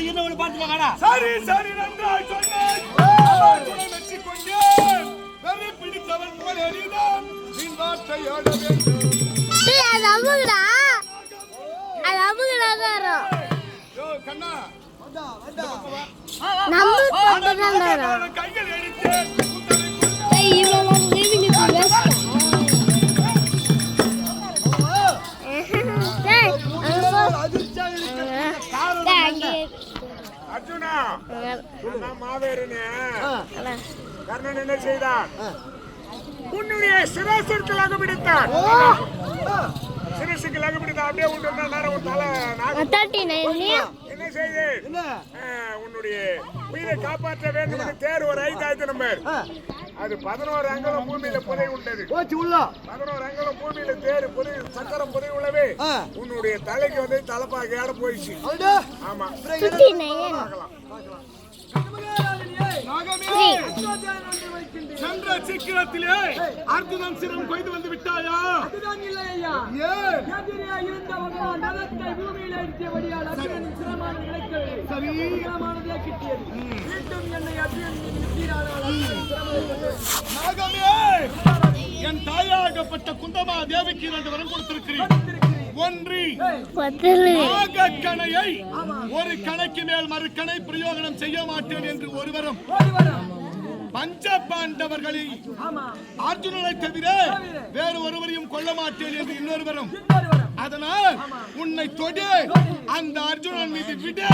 இன்னொரு பாட்டு வாடா. சரி சரி நன்றாய் சொன்னாய். வெற்றி கொண்டேன். வெறி பிடித்தவன் போல எறிதான் நின் வார்த்தையாட வேண்டும். அது அமுகுடா. அது அமுகுடாதாரோ. யோ கண்ணா வந்தா வந்தா. நம்ம பண்றதாடா. கைகள் எடுத்தேன். ஏய் இவளோ லிவிங் இஸ் பெஸ்ட். டேய் அர்ஜுனா நான் மாவேறனே கர்ணன் என்ன செய்தான் உன்னுடைய சிரசுக்கு லகு பிடித்தான் சிரசுக்கு லகு பிடித்தான் அப்படியே உண்டு நேரம் ஒரு தலை என்ன செய்து உன்னுடைய உயிரை காப்பாற்ற வேண்டும் என்று தேர் ஒரு 5,000 நம்பர் அது 11 அங்குலம் பூமியில புதை உள்ளது 11 அங்குலம் பூமியில தேர் புதை சக்கரம் புதை உள்ளவே உன்னுடைய தலைக்கு வந்து தலைப்பாக ஏட போயிடுச்சு ஆமா சென்ற சீக்கிரத்திலே அர்ஜுனன் சிரம் கொய்து வந்து விட்டாயா அதுதான் இல்லை ஐயா எதிரியா இருந்த பகவான் நலத்தை பூமியில் அடித்தபடியால் அர்ஜுனன் சிரமான கிடைக்கவில்லை சரி சிரமானதே கிட்டியது மீண்டும் என்னை அர்ஜுனன் நாகமே என் தாயாகப்பட்ட குந்தமா தேவிக்கு 2 வரம் கொடுத்திருக்கிறேன் ஒன்றி நாகக்கணையை ஒரு கணைக்கு மேல் மறு கணை பிரயோகனம் செய்ய மாட்டேன் என்று ஒருவரும் பஞ்ச பாண்டவர்களை அர்ஜுனனை தவிர வேறு ஒருவரையும் கொல்ல மாட்டேன் என்று இன்னொருவரும் அதனால் உன்னை தொடு அந்த அர்ஜுனன் மீது விடு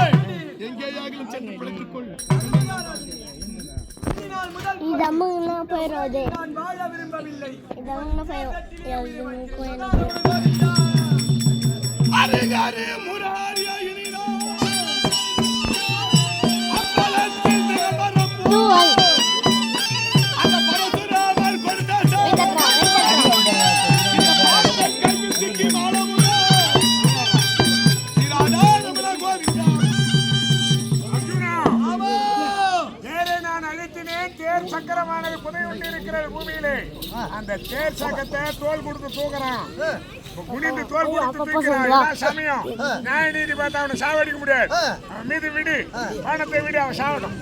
எங்கேயாகிலும் சென்று பிழைத்துக் கொள் நான் வாழ விரும்பவில்லை அரே முராரியா இனினோ சக்கரமானது புதை கொண்டு இருக்கிறது பூமியிலே அந்த தேர் சக்கத்தை தோல் கொடுத்து தூக்குறான் குனிந்து தோல் கொடுத்து தூக்குறான் சமயம் நியாய நீதி பார்த்தா அவனை சாவடிக்க முடியாது அவன் மீது விடு பணத்தை விடு அவன் சாவட்டும்